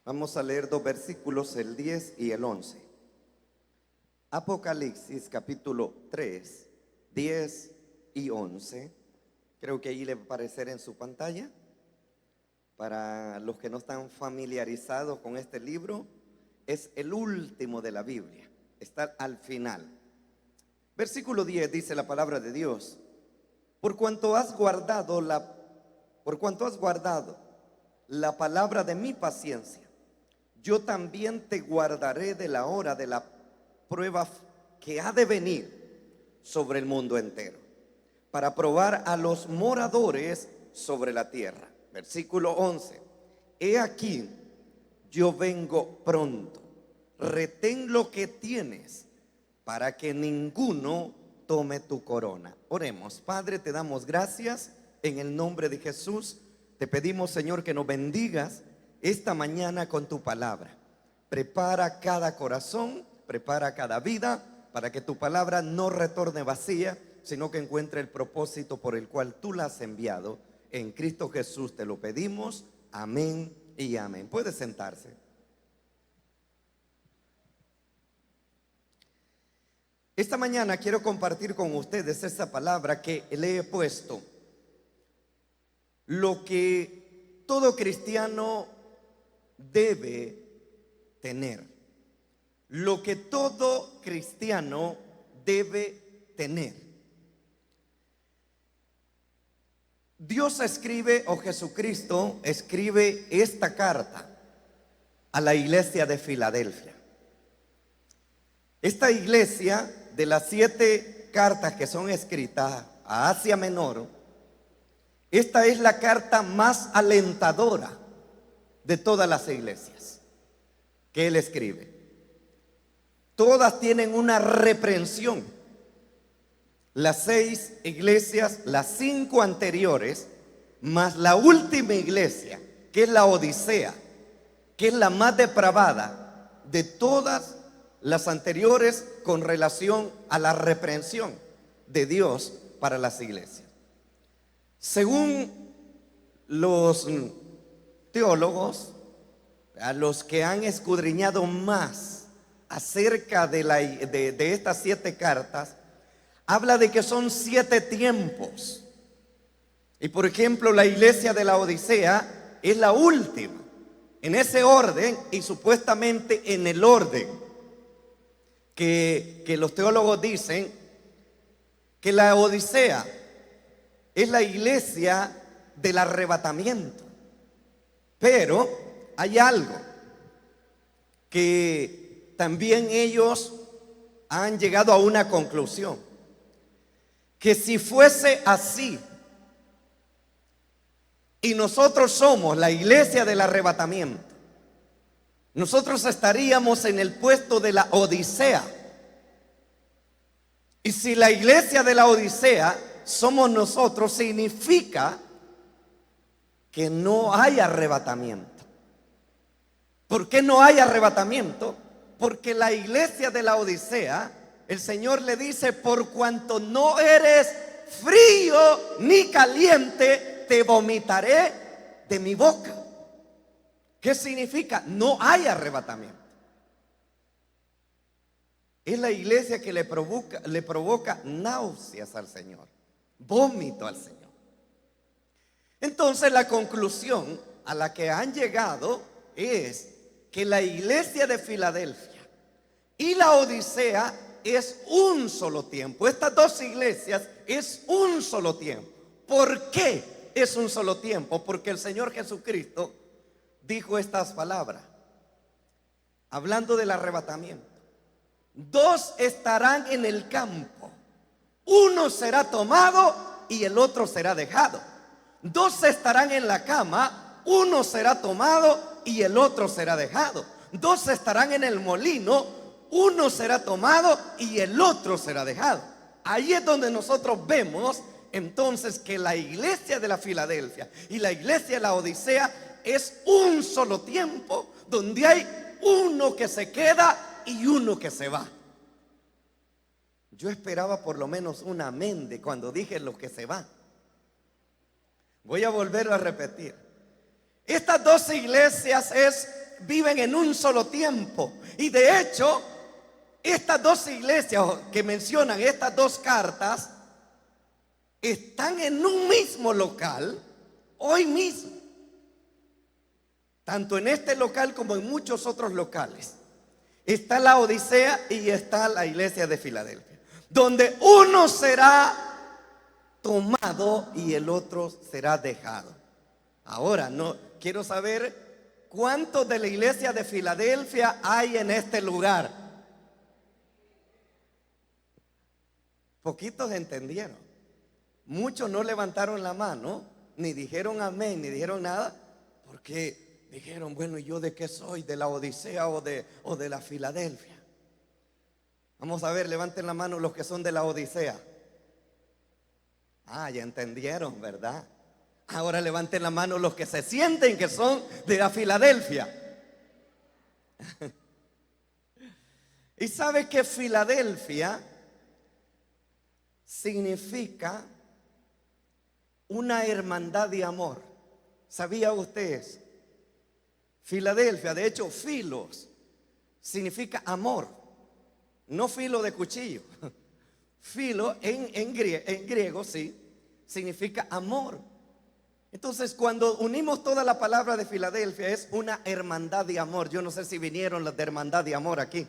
Vamos a leer dos versículos, el 10 y el 11. Apocalipsis capítulo 3, 10 y 11. Creo que ahí le va a aparecer en su pantalla. Para los que no están familiarizados con este libro, es el último de la Biblia. Está al final. Versículo 10 dice la palabra de Dios: Por cuanto has guardado la palabra de mi paciencia, yo también te guardaré de la hora de la prueba que ha de venir sobre el mundo entero, para probar a los moradores sobre la tierra. Versículo 11: He aquí, yo vengo pronto. Retén lo que tienes, para que ninguno tome tu corona. Oremos. Padre, te damos gracias en el nombre de Jesús. Te pedimos, Señor, que nos bendigas esta mañana con tu palabra. Prepara cada corazón, prepara cada vida, para que tu palabra no retorne vacía, sino que encuentre el propósito por el cual tú la has enviado. En Cristo Jesús te lo pedimos. Amén y amén. Puede sentarse. Esta mañana quiero compartir con ustedes esta palabra que le he puesto: lo que todo cristiano debe tener. Lo que todo cristiano debe tener. Dios escribe, o Jesucristo escribe esta carta a la iglesia de Filadelfia. Esta iglesia, de las 7 cartas que son escritas a Asia Menor, esta es la carta más alentadora de todas las iglesias que él escribe. Todas tienen una reprensión. Las 6 iglesias, las 5 anteriores, más la última iglesia, que es la Odisea, que es la más depravada de todas las anteriores con relación a la reprensión de Dios para las iglesias. Según los teólogos, a los que han escudriñado más acerca de estas 7 cartas, habla de que son 7 tiempos. Y por ejemplo, la iglesia de la Odisea es la última en ese orden, y supuestamente en el orden que los teólogos dicen que la Odisea es la iglesia del arrebatamiento. Pero hay algo que también ellos han llegado a una conclusión: que si fuese así y nosotros somos la iglesia del arrebatamiento, nosotros estaríamos en el puesto de la Odisea. Y si la iglesia de la Odisea somos nosotros, significa que no hay arrebatamiento. ¿Por qué no hay arrebatamiento? Porque la iglesia de la Odisea, el Señor le dice: por cuanto no eres frío ni caliente, te vomitaré de mi boca. ¿Qué significa? No hay arrebatamiento. Es la iglesia que le provoca náuseas al Señor, vómito al Señor. Entonces la conclusión a la que han llegado es que la iglesia de Filadelfia y la Odisea es un solo tiempo. Estas 2 iglesias es un solo tiempo. ¿Por qué es un solo tiempo? Porque el Señor Jesucristo dijo estas palabras, hablando del arrebatamiento: 2 estarán en el campo, uno será tomado y el otro será dejado. 2 estarán en la cama, uno será tomado y el otro será dejado. 2 estarán en el molino, uno será tomado y el otro será dejado. Ahí es donde nosotros vemos entonces que la iglesia de la Filadelfia y la iglesia de la Odisea es un solo tiempo, donde hay uno que se queda y uno que se va. Yo esperaba por lo menos un amén de cuando dije los que se van. Voy a volverlo a repetir. Estas 2 iglesias es viven en un solo tiempo. Y de hecho, estas dos iglesias que mencionan, estas dos cartas, están en un mismo local hoy mismo. Tanto en este local como en muchos otros locales. Está la Odisea y está la iglesia de Filadelfia, donde uno será tomado y el otro será dejado. Ahora, no quiero saber cuántos de la iglesia de Filadelfia hay en este lugar. Poquitos entendieron. Muchos no levantaron la mano, ni dijeron amén, ni dijeron nada, porque dijeron, bueno, ¿y yo de qué soy? ¿De la Odisea o de la Filadelfia? Vamos a ver, levanten la mano los que son de la Odisea. Ah, ya entendieron, ¿verdad? Ahora levanten la mano los que se sienten que son de la Filadelfia. Y sabe que Filadelfia significa una hermandad de amor. ¿Sabía usted eso? Filadelfia, de hecho, filos significa amor, no filo de cuchillo. Filo en griego, sí, significa amor. Entonces, cuando unimos toda la palabra de Filadelfia, es una hermandad de amor. Yo no sé si vinieron las de hermandad de amor aquí.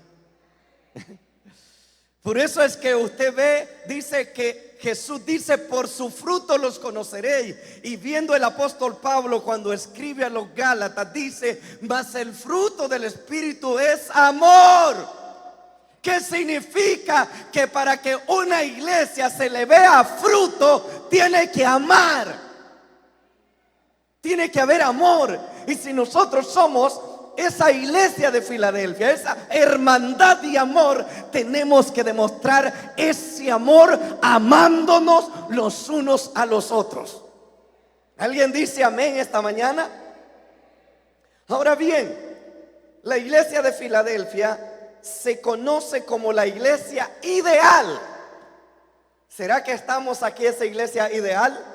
Por eso es que usted ve, dice que Jesús dice, por su fruto los conoceréis. Y viendo el apóstol Pablo cuando escribe a los Gálatas, dice, mas el fruto del Espíritu es amor. ¿Qué significa? Que para que una iglesia se le vea fruto, tiene que amar. Tiene que haber amor. Y si nosotros somos esa iglesia de Filadelfia, esa hermandad de amor, tenemos que demostrar ese amor amándonos los unos a los otros. ¿Alguien dice amén esta mañana? Ahora bien, la iglesia de Filadelfia se conoce como la iglesia ideal. ¿Será que estamos aquí esa iglesia ideal?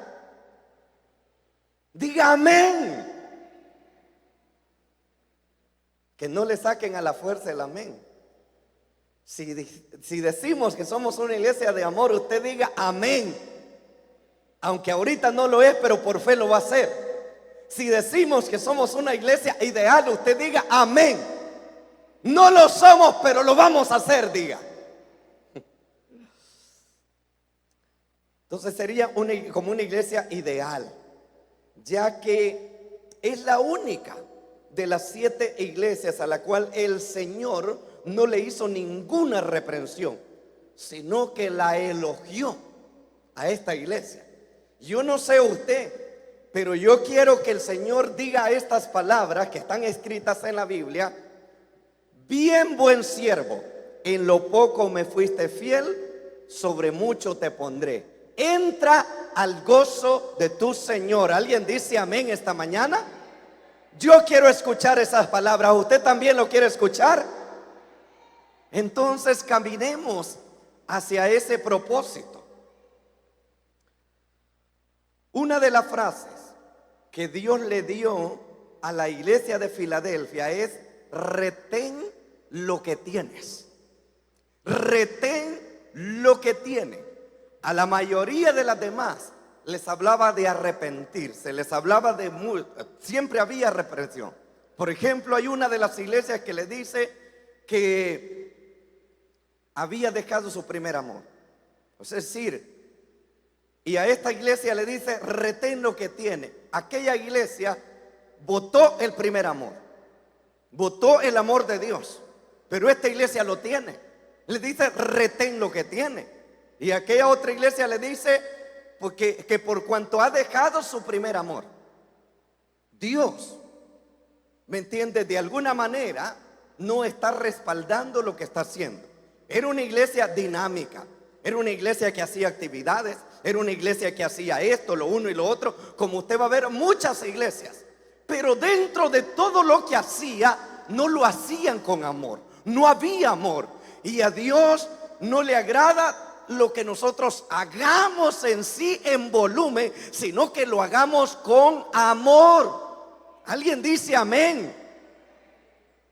Diga amén. Que no le saquen a la fuerza el amén. Si decimos que somos una iglesia de amor, usted diga amén. Aunque ahorita no lo es, pero por fe lo va a hacer. Si decimos que somos una iglesia ideal, usted diga amén. No lo somos, pero lo vamos a hacer, diga. Entonces sería como una iglesia ideal, ya que es la única de las 7 iglesias a la cual el Señor no le hizo ninguna reprensión, sino que la elogió a esta iglesia. Yo no sé usted, pero yo quiero que el Señor diga estas palabras que están escritas en la Biblia: bien buen siervo, en lo poco me fuiste fiel, sobre mucho te pondré. Entra al gozo de tu Señor. ¿Alguien dice amén esta mañana? Yo quiero escuchar esas palabras. ¿Usted también lo quiere escuchar? Entonces caminemos hacia ese propósito. Una de las frases que Dios le dio a la iglesia de Filadelfia es: retén lo que tienes. Retén lo que tienes. A la mayoría de las demás les hablaba de arrepentirse, les hablaba de siempre había reprensión. Por ejemplo, hay una de las iglesias que le dice que había dejado su primer amor. Es decir, y a esta iglesia le dice: retén lo que tiene. Aquella iglesia votó el primer amor, votó el amor de Dios, pero esta iglesia lo tiene. Le dice: retén lo que tiene. Y aquella otra iglesia le dice que por cuanto ha dejado su primer amor, Dios, ¿me entiende?, de alguna manera no está respaldando lo que está haciendo. Era una iglesia dinámica, era una iglesia que hacía actividades, era una iglesia que hacía esto, lo uno y lo otro, como usted va a ver muchas iglesias. Pero dentro de todo lo que hacía, no lo hacían con amor, no había amor. Y a Dios no le agrada lo que nosotros hagamos en sí en volumen, sino que lo hagamos con amor. ¿Alguien dice amén?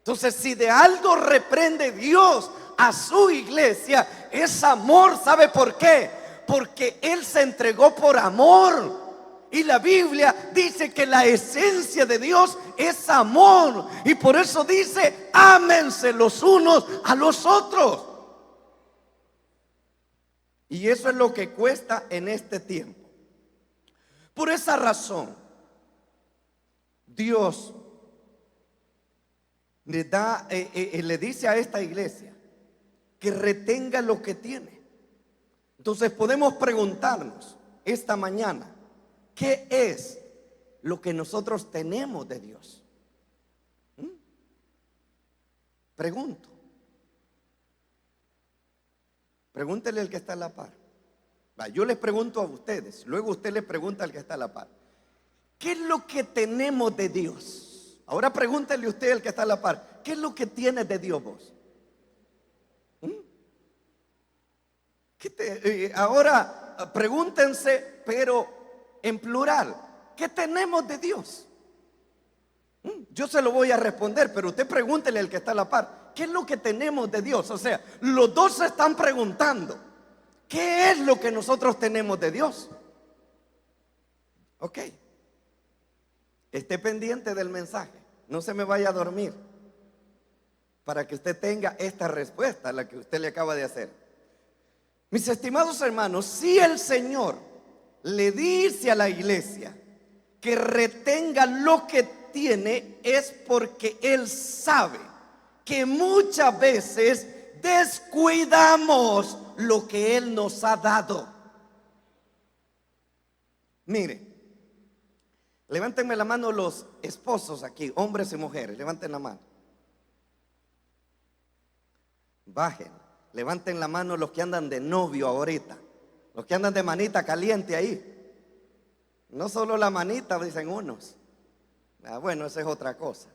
Entonces, si de algo reprende Dios a su iglesia, es amor. ¿Sabe por qué? Porque Él se entregó por amor. Y la Biblia dice que la esencia de Dios es amor. Y por eso dice, ámense los unos a los otros. Y eso es lo que cuesta en este tiempo. Por esa razón, Dios le dice a esta iglesia que retenga lo que tiene. Entonces podemos preguntarnos esta mañana, ¿qué es lo que nosotros tenemos de Dios? Pregunto. Pregúntele al que está a la par. Yo les pregunto a ustedes, luego usted le pregunta al que está a la par. ¿Qué es lo que tenemos de Dios? Ahora pregúntele usted al que está a la par, ¿qué es lo que tiene de Dios vos? Ahora pregúntense, pero en plural, ¿qué tenemos de Dios? Yo se lo voy a responder, pero usted pregúntele al que está a la par, ¿qué es lo que tenemos de Dios? O sea, los dos se están preguntando, ¿qué es lo que nosotros tenemos de Dios? Ok. Esté pendiente del mensaje, no se me vaya a dormir, para que usted tenga esta respuesta, la que usted le acaba de hacer. Mis estimados hermanos, si el Señor le dice a la iglesia que retenga lo que tiene, es porque Él sabe que muchas veces descuidamos lo que Él nos ha dado. Mire, levántenme la mano los esposos aquí, hombres y mujeres, levanten la mano. Bajen, levanten la mano los que andan de novio ahorita, los que andan de manita caliente ahí. No solo la manita, dicen unos. Bueno, esa es otra cosa.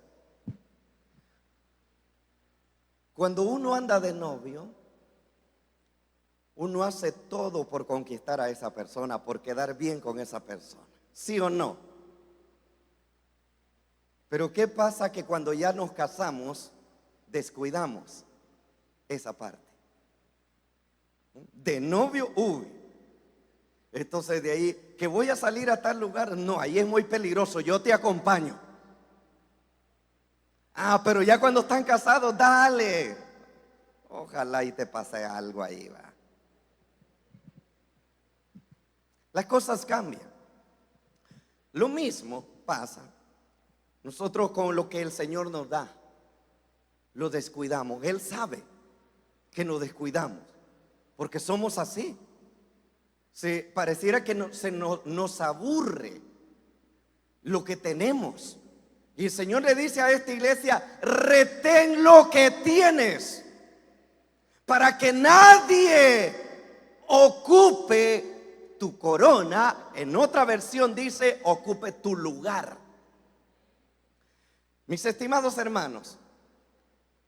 Cuando uno anda de novio, uno hace todo por conquistar a esa persona, por quedar bien con esa persona. ¿Sí o no? Pero ¿qué pasa? Que cuando ya nos casamos, descuidamos esa parte. De novio, entonces de ahí, que voy a salir a tal lugar, no, ahí es muy peligroso, yo te acompaño. Pero ya cuando están casados, dale. Ojalá y te pase algo ahí, va. Las cosas cambian. Lo mismo pasa nosotros con lo que el Señor nos da. Lo descuidamos. Él sabe que nos descuidamos, porque somos así. Pareciera que nos aburre lo que tenemos. Y el Señor le dice a esta iglesia, retén lo que tienes, para que nadie ocupe tu corona. En otra versión dice, ocupe tu lugar. Mis estimados hermanos,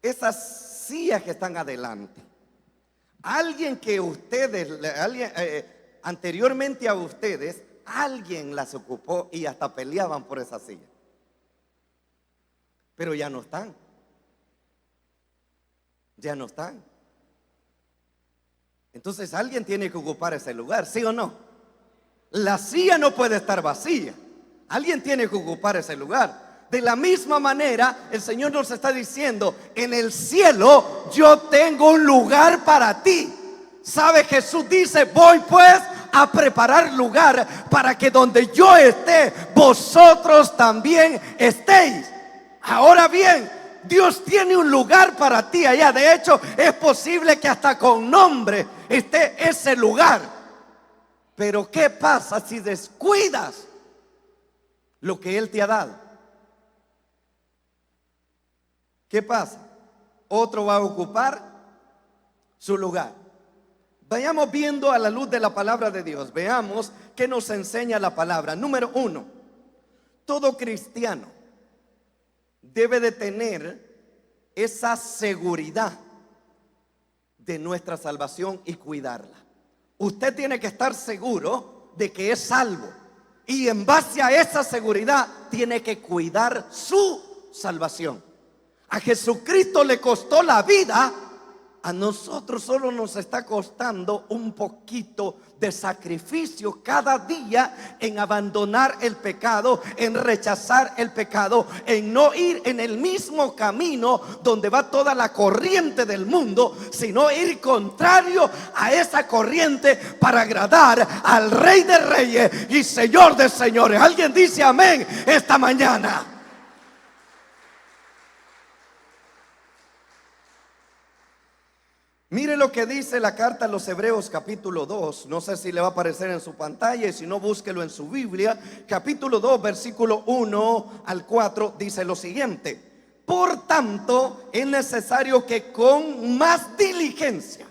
esas sillas que están adelante, anteriormente a ustedes, alguien las ocupó y hasta peleaban por esa silla. Pero ya no están. Ya no están. Entonces alguien tiene que ocupar ese lugar, ¿sí o no? La silla no puede estar vacía. Alguien tiene que ocupar ese lugar. De la misma manera, el Señor nos está diciendo, en el cielo yo tengo un lugar para ti. ¿Sabe? Jesús dice, voy pues a preparar lugar para que donde yo esté, vosotros también estéis. Ahora bien, Dios tiene un lugar para ti allá. De hecho, es posible que hasta con nombre esté ese lugar. Pero ¿qué pasa si descuidas lo que Él te ha dado? ¿Qué pasa? Otro va a ocupar su lugar. Vayamos viendo a la luz de la palabra de Dios. Veamos qué nos enseña la palabra. Número 1, todo cristiano debe de tener esa seguridad de nuestra salvación y cuidarla. Usted tiene que estar seguro de que es salvo, y en base a esa seguridad tiene que cuidar su salvación. A Jesucristo le costó la vida. A nosotros solo nos está costando un poquito de sacrificio cada día en abandonar el pecado, en rechazar el pecado, en no ir en el mismo camino donde va toda la corriente del mundo, sino ir contrario a esa corriente para agradar al Rey de Reyes y Señor de Señores. ¿Alguien dice amén esta mañana? Mire lo que dice la carta a los Hebreos capítulo 2. No sé si le va a aparecer en su pantalla, y si no, búsquelo en su Biblia. Capítulo 2, versículo 1 al 4 dice lo siguiente: por tanto, es necesario que con más diligencia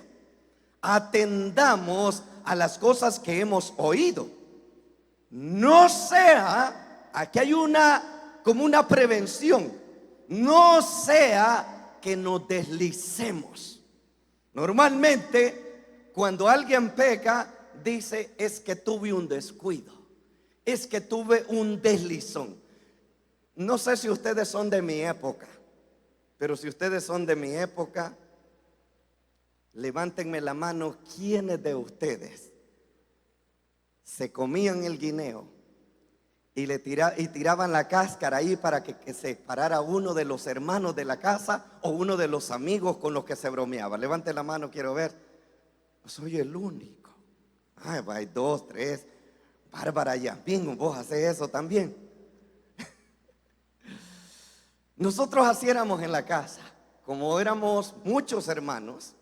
atendamos a las cosas que hemos oído. No sea, aquí hay como una prevención, no sea que nos deslicemos. Normalmente, cuando alguien peca, dice: es que tuve un descuido, es que tuve un deslizón. No sé si ustedes son de mi época, pero si ustedes son de mi época, levántenme la mano. ¿Quiénes de ustedes se comían el guineo y tiraban la cáscara ahí para que se parara uno de los hermanos de la casa o uno de los amigos con los que se bromeaba? Levante la mano, quiero ver. Soy el único. Ay, hay 2, 3. Bárbara, ya, bien, vos haces eso también. Nosotros hacíamos en la casa, como éramos muchos hermanos.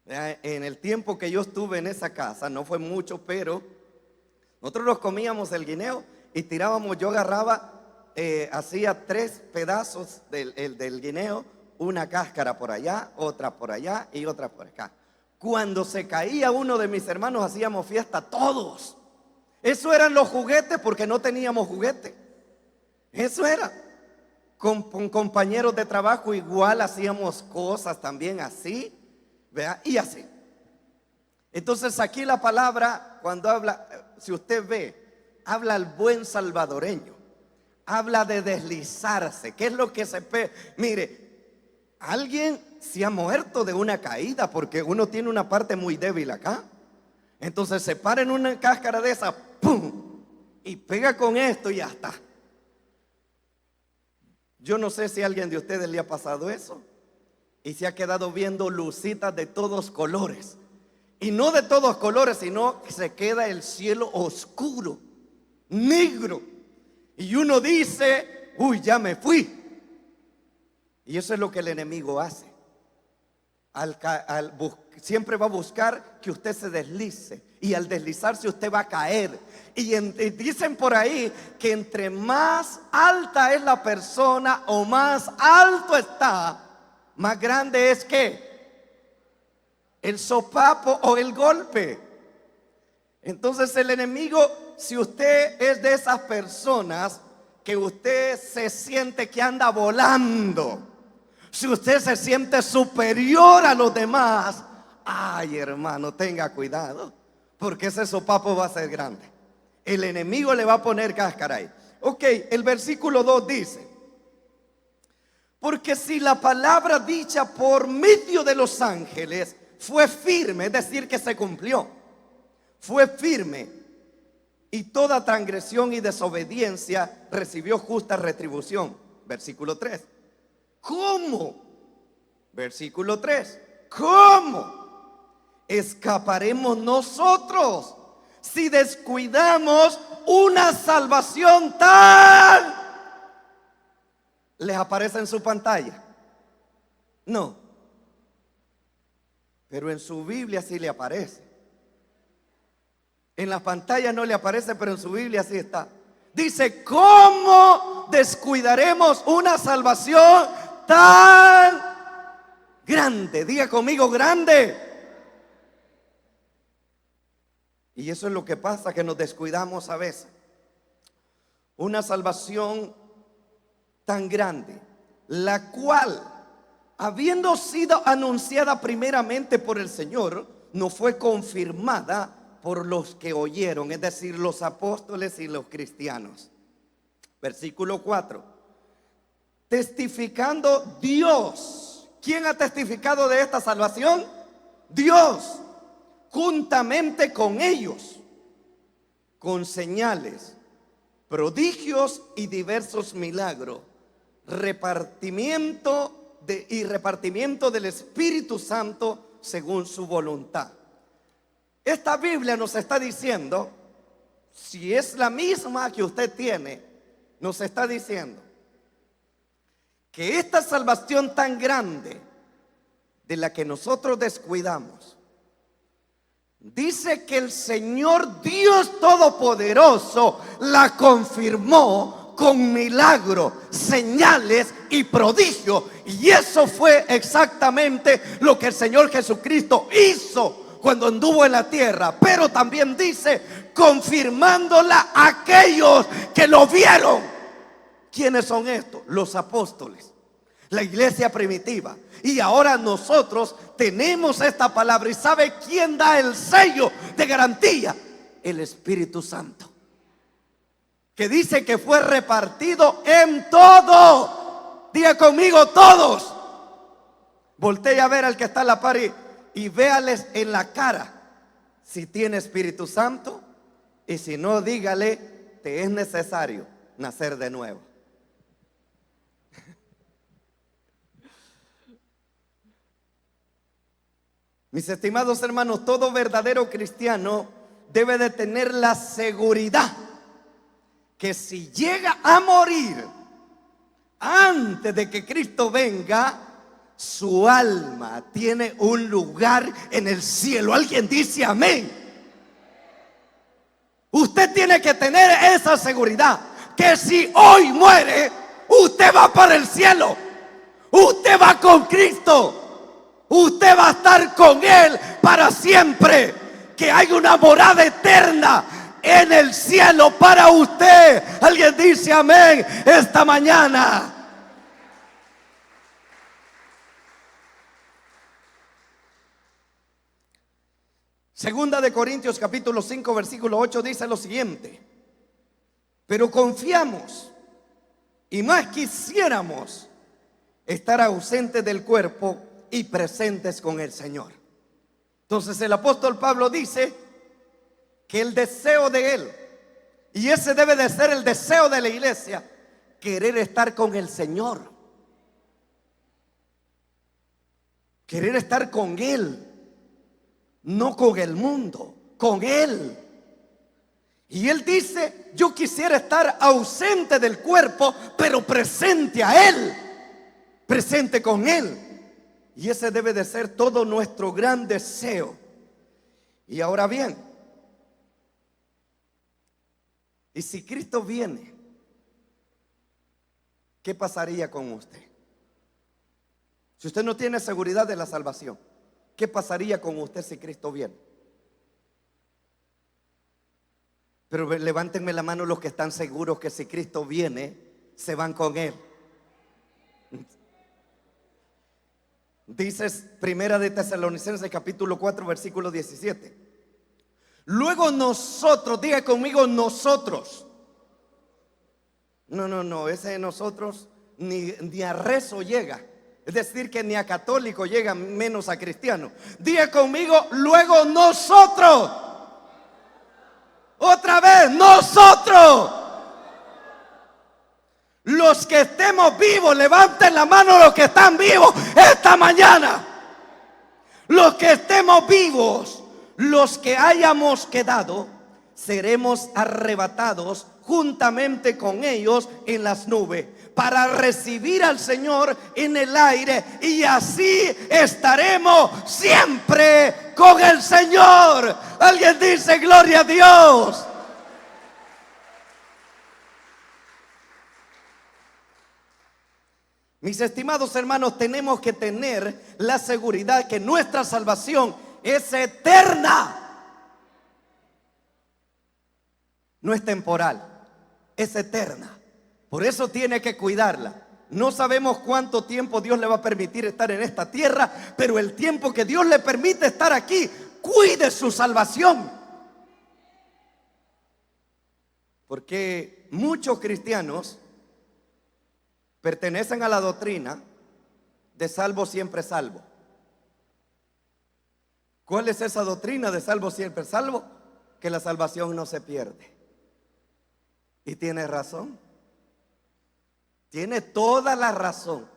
En el tiempo que yo estuve en esa casa, no fue mucho, pero nosotros nos comíamos el guineo y tirábamos. Yo agarraba, hacía 3 pedazos del guineo, una cáscara por allá, otra por allá y otra por acá. Cuando se caía uno de mis hermanos, hacíamos fiesta todos. Eso eran los juguetes, porque no teníamos juguete. Eso era. Con compañeros de trabajo igual hacíamos cosas también así, ¿vea? Y así. Entonces aquí la palabra, cuando habla, si usted ve, habla al buen salvadoreño, habla de deslizarse. ¿Qué es lo que se ve? Mire, alguien se ha muerto de una caída, porque uno tiene una parte muy débil acá. Entonces se para en una cáscara de esa, ¡pum!, y pega con esto y ya está. Yo no sé si a alguien de ustedes le ha pasado eso y se ha quedado viendo lucitas de todos colores. Y no de todos colores, sino que se queda el cielo oscuro, negro. Y uno dice: uy, ya me fui. Y eso es lo que el enemigo hace. Siempre va a buscar que usted se deslice. Y al deslizarse usted va a caer. Y dicen por ahí que entre más alta es la persona o más alto está, más grande es el sopapo o el golpe. Entonces el enemigo, si usted es de esas personas que usted se siente que anda volando, si usted se siente superior a los demás, ay, hermano, tenga cuidado, porque ese sopapo va a ser grande. El enemigo le va a poner cáscara ahí. Ok, el versículo 2 dice: porque si la palabra dicha por medio de los ángeles fue firme, es decir, que se cumplió, fue firme, y toda transgresión y desobediencia recibió justa retribución. Versículo 3. ¿Cómo? Versículo 3. ¿Cómo escaparemos nosotros si descuidamos una salvación tal? ¿Les aparece en su pantalla? No. Pero en su Biblia sí le aparece. En la pantalla no le aparece, pero en su Biblia sí está. Dice: ¿cómo descuidaremos una salvación tan grande? Diga conmigo: grande. Y eso es lo que pasa, que nos descuidamos a veces. Una salvación tan grande, la cual, habiendo sido anunciada primeramente por el Señor, no fue confirmada por los que oyeron, es decir, los apóstoles y los cristianos. Versículo 4. testificando Dios. ¿Quién ha testificado de esta salvación? Dios, juntamente con ellos, con señales, prodigios y diversos milagros, repartimiento del Espíritu Santo según su voluntad. Esta Biblia nos está diciendo, si es la misma que usted tiene, nos está diciendo que esta salvación tan grande de la que nosotros descuidamos, dice que el Señor Dios Todopoderoso la confirmó con milagros, señales y prodigios. Y eso fue exactamente lo que el Señor Jesucristo hizo cuando anduvo en la tierra. Pero también dice, confirmándola a aquellos que lo vieron. ¿Quiénes son estos? Los apóstoles, la iglesia primitiva. Y ahora nosotros tenemos esta palabra. ¿Y sabe quién da el sello de garantía? El Espíritu Santo, que dice que fue repartido en todo. Diga conmigo, todos. Voltee a ver al que está a la par y véales en la cara si tiene Espíritu Santo. Y si no, dígale, te es necesario nacer de nuevo. Mis estimados hermanos, todo verdadero cristiano debe de tener la seguridad que si llega a morir antes de que Cristo venga, su alma tiene un lugar en el cielo. Alguien dice amén. Usted tiene que tener esa seguridad, que si hoy muere, usted va para el cielo. Usted va con Cristo. Usted va a estar con Él para siempre. Que hay una morada eterna en el cielo para usted. Alguien dice amén esta mañana. Segunda de Corintios capítulo 5 versículo 8 dice lo siguiente: pero confiamos y más quisiéramos estar ausentes del cuerpo y presentes con el Señor. Entonces el apóstol Pablo dice que el deseo de él, y ese debe de ser el deseo de la iglesia, querer estar con el Señor, querer estar con Él, no con el mundo, con Él. Y él dice, yo quisiera estar ausente del cuerpo, pero presente a Él, presente con Él. Y ese debe de ser todo nuestro gran deseo. Y ahora bien, y si Cristo viene, ¿qué pasaría con usted? Si usted no tiene seguridad de la salvación, ¿qué pasaría con usted si Cristo viene? Pero levántenme la mano los que están seguros que si Cristo viene, se van con Él. Dice Primera de Tesalonicenses capítulo 4 versículo 17. Luego nosotros, diga conmigo nosotros. No, ese de nosotros ni a rezo llega. Es decir, que ni a católico llega, menos a cristiano. Diga conmigo, luego nosotros. Otra vez, nosotros. Los que estemos vivos, levanten la mano los que están vivos esta mañana. Los que estemos vivos, los que hayamos quedado, seremos arrebatados juntamente con ellos en las nubes para recibir al Señor en el aire, y así estaremos siempre con el Señor. Alguien dice gloria a Dios. Mis estimados hermanos, tenemos que tener la seguridad que nuestra salvación es eterna. No es temporal, es eterna. Por eso tiene que cuidarla. No sabemos cuánto tiempo Dios le va a permitir estar en esta tierra, pero el tiempo que Dios le permite estar aquí, cuide su salvación. Porque muchos cristianos pertenecen a la doctrina de salvo siempre salvo. ¿Cuál es esa doctrina de salvo siempre salvo? Que la salvación no se pierde. Y tiene razón. Tiene toda la razón.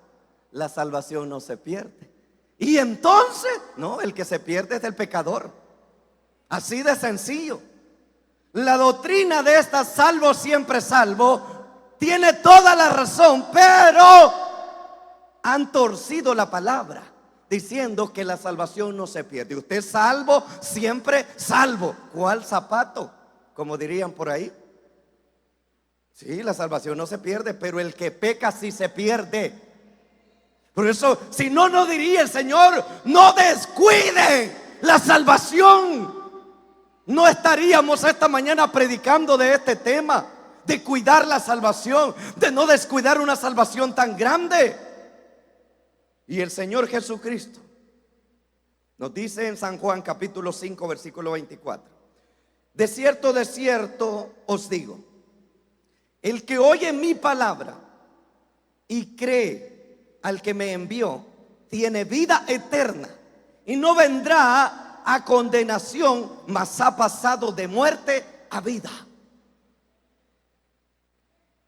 La salvación no se pierde. Y entonces, no, el que se pierde es el pecador. Así de sencillo. La doctrina de esta salvo siempre salvo tiene toda la razón, pero han torcido la palabra diciendo que la salvación no se pierde. Usted es salvo, siempre salvo. ¿Cuál zapato? Como dirían por ahí. Sí, la salvación no se pierde, pero el que peca sí se pierde. Por eso, si no, no diría el Señor: no descuiden la salvación. No estaríamos esta mañana predicando de este tema, de cuidar la salvación, de no descuidar una salvación tan grande. Y el Señor Jesucristo nos dice en San Juan capítulo 5 versículo 24: de cierto os digo, el que oye mi palabra y cree al que me envió, tiene vida eterna y no vendrá a condenación, mas ha pasado de muerte a vida.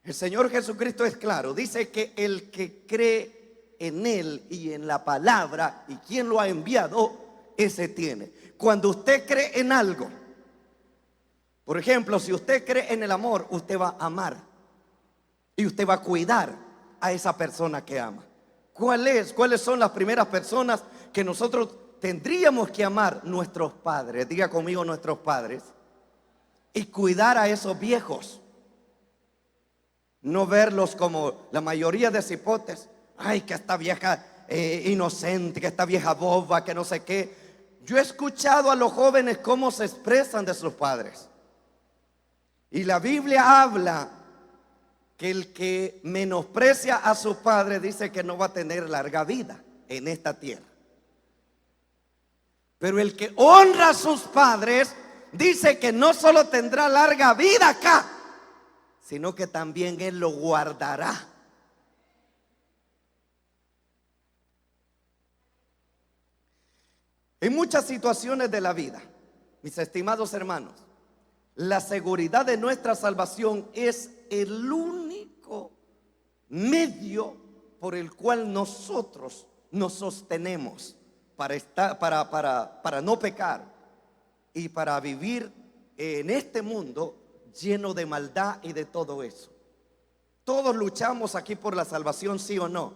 El Señor Jesucristo es claro, dice que el que cree en Él y en la palabra y quien lo ha enviado, ese tiene. Cuando usted cree en algo, por ejemplo, si usted cree en el amor, usted va a amar y usted va a cuidar a esa persona que ama. ¿Cuáles son las primeras personas que nosotros tendríamos que amar? Nuestros padres. Diga conmigo: nuestros padres. Y cuidar a esos viejos. No verlos como la mayoría de cipotes. Ay, que esta vieja inocente, que esta vieja boba, que no sé qué. Yo he escuchado a los jóvenes cómo se expresan de sus padres. Y la Biblia habla que el que menosprecia a su padre, dice que no va a tener larga vida en esta tierra. Pero el que honra a sus padres, dice que no solo tendrá larga vida acá, sino que también Él lo guardará. En muchas situaciones de la vida, mis estimados hermanos, la seguridad de nuestra salvación es el único medio por el cual nosotros nos sostenemos para no pecar y para vivir en este mundo lleno de maldad y de todo eso. Todos luchamos aquí por la salvación, ¿sí o no?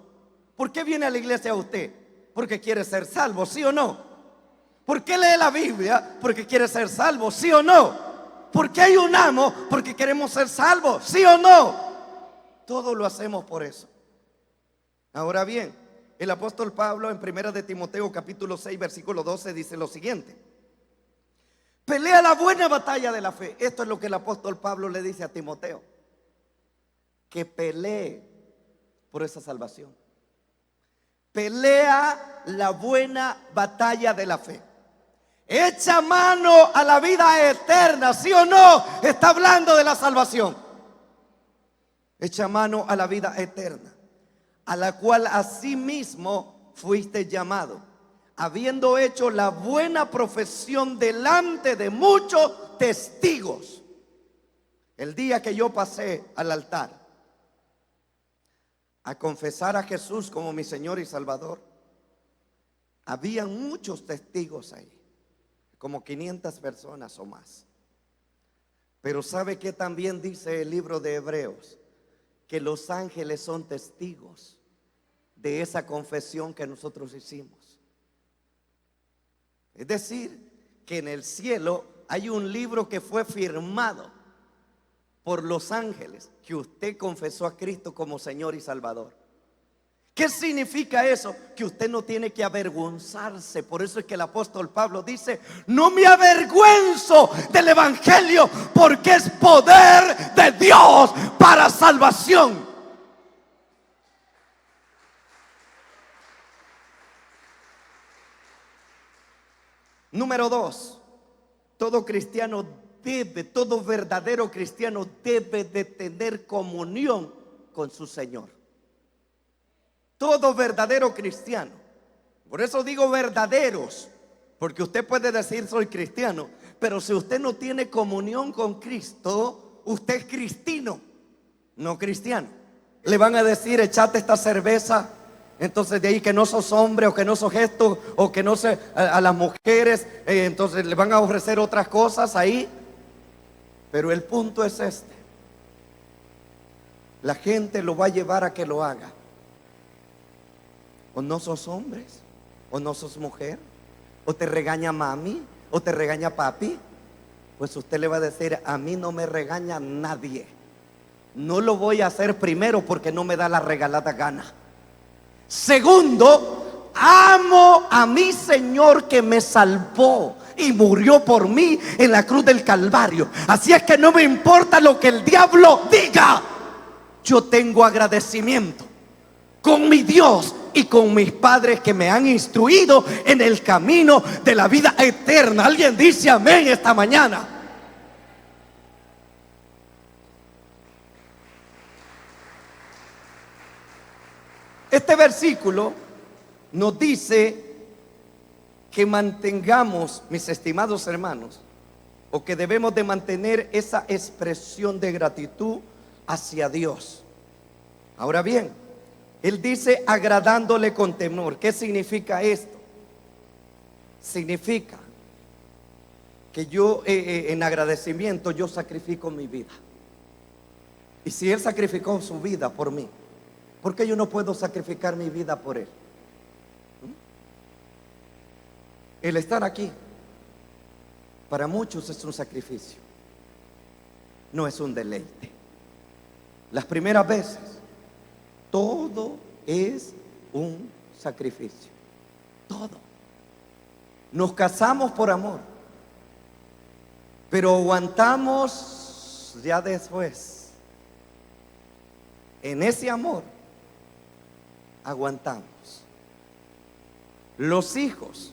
¿Por qué viene a la iglesia usted? Porque quiere ser salvo, ¿sí o no? ¿Por qué lee la Biblia? Porque quiere ser salvo, ¿sí o no? ¿Por qué ayunamos? Porque queremos ser salvos, ¿sí o no? Todo lo hacemos por eso. Ahora bien, el apóstol Pablo en 1 de Timoteo capítulo 6 versículo 12 dice lo siguiente: pelea la buena batalla de la fe. Esto es lo que el apóstol Pablo le dice a Timoteo, que pelee por esa salvación. Pelea la buena batalla de la fe. Echa mano a la vida eterna, ¿sí o no? Está hablando de la salvación. Echa mano a la vida eterna, a la cual asimismo fuiste llamado, habiendo hecho la buena profesión delante de muchos testigos. El día que yo pasé al altar a confesar a Jesús como mi Señor y Salvador, habían muchos testigos ahí, como 500 personas o más. Pero ¿sabe qué también dice el libro de Hebreos? Que los ángeles son testigos de esa confesión que nosotros hicimos. Es decir, que en el cielo hay un libro que fue firmado por los ángeles, que usted confesó a Cristo como Señor y Salvador. ¿Qué significa eso? Que usted no tiene que avergonzarse. Por eso es que el apóstol Pablo dice: no me avergüenzo del evangelio, porque es poder de Dios para salvación. Número 2, todo cristiano todo verdadero cristiano debe de tener comunión con su Señor. Todo verdadero cristiano. Por eso digo verdaderos, porque usted puede decir soy cristiano, pero si usted no tiene comunión con Cristo, usted es cristino, no cristiano. Le van a decir, echate esta cerveza. Entonces de ahí que no sos hombre, o que no sos esto, o que no sé, a las mujeres, entonces le van a ofrecer otras cosas ahí. Pero el punto es este: la gente lo va a llevar a que lo haga. O no sos hombres, o no sos mujer, o te regaña mami, o te regaña papi. Pues usted le va a decir, a mí no me regaña nadie. No lo voy a hacer primero porque no me da la regalada gana. Segundo, amo a mi Señor que me salvó y murió por mí en la cruz del Calvario. Así es que no me importa lo que el diablo diga. Yo tengo agradecimiento con mi Dios y con mis padres que me han instruido en el camino de la vida eterna. Alguien dice amén esta mañana. Este versículo nos dice que mantengamos, mis estimados hermanos, o que debemos de mantener esa expresión de gratitud hacia Dios. Ahora bien, Él dice agradándole con temor. ¿Qué significa esto? Significa que yo en agradecimiento yo sacrifico mi vida. Y si Él sacrificó su vida por mí, ¿por qué yo no puedo sacrificar mi vida por Él? El estar aquí para muchos es un sacrificio, no es un deleite. Las primeras veces todo es un sacrificio, todo. Nos casamos por amor, pero aguantamos ya después. En ese amor aguantamos. Los hijos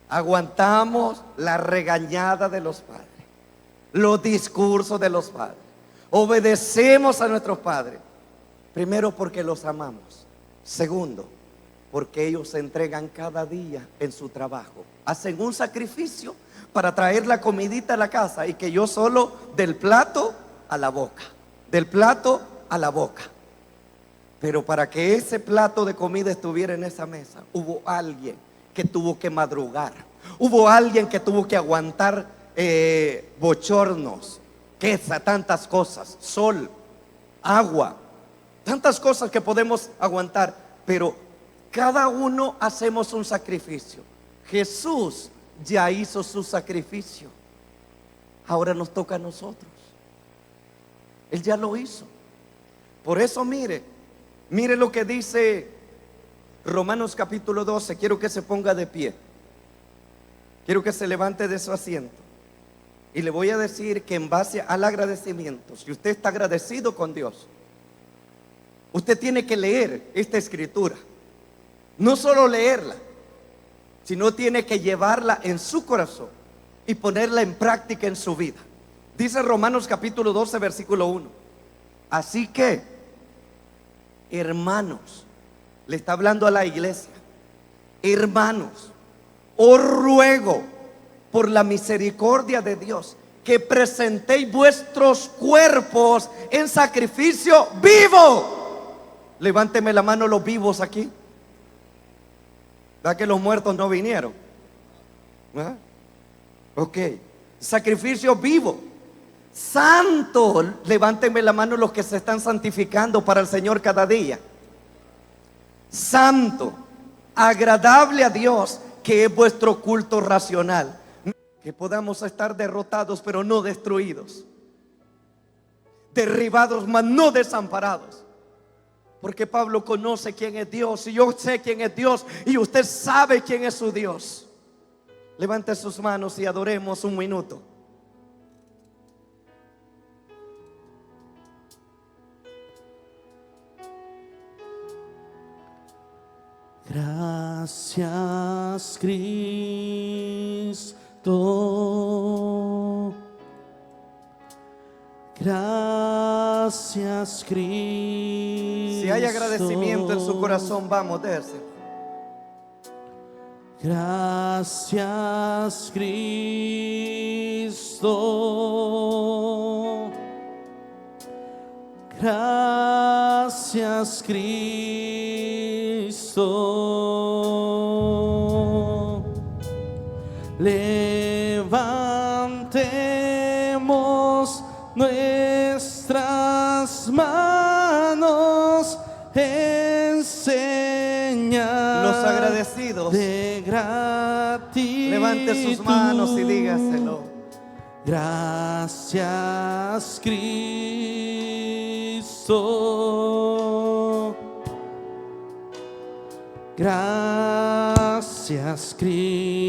aguantamos la regañada de los padres, los discursos de los padres. Obedecemos a nuestros padres. Primero porque los amamos. Segundo, porque ellos se entregan cada día en su trabajo. Hacen un sacrificio para traer la comidita a la casa y que yo solo del plato a la boca, del plato a la boca. Pero para que ese plato de comida estuviera en esa mesa, hubo alguien que tuvo que madrugar. Hubo alguien que tuvo que aguantar bochornos, queza, tantas cosas, sol, agua, tantas cosas que podemos aguantar. Pero cada uno hacemos un sacrificio. Jesús ya hizo su sacrificio. Ahora nos toca a nosotros. Él ya lo hizo. Por eso mire lo que dice Romanos capítulo 12. Quiero que se ponga de pie. Quiero que se levante de su asiento. Y le voy a decir que en base al agradecimiento, si usted está agradecido con Dios, usted tiene que leer esta escritura. No solo leerla, sino tiene que llevarla en su corazón y ponerla en práctica en su vida. Dice Romanos capítulo 12 versículo 1. Así que, hermanos, le está hablando a la iglesia, hermanos, os ruego por la misericordia de Dios que presentéis vuestros cuerpos en sacrificio vivo. Levánteme la mano los vivos aquí. ¿Verdad que los muertos no vinieron? ¿Ah? Ok, sacrificio vivo, santo. Levánteme la mano los que se están santificando para el Señor cada día. Santo, agradable a Dios, que es vuestro culto racional. Que podamos estar derrotados pero no destruidos, derribados mas no desamparados. Porque Pablo conoce quién es Dios y yo sé quién es Dios y usted sabe quién es su Dios. Levante sus manos y adoremos un minuto. Gracias, Cristo. Gracias, Gracias, Cristo. Si hay agradecimiento en su corazón, vamos, dérselo. Gracias, Cristo. Gracias, Cristo. Levantemos nuestras manos en señal Los agradecidos, de gratitud. levante sus manos y dígaselo. Gracias, Cristo. Gracias, Cristo.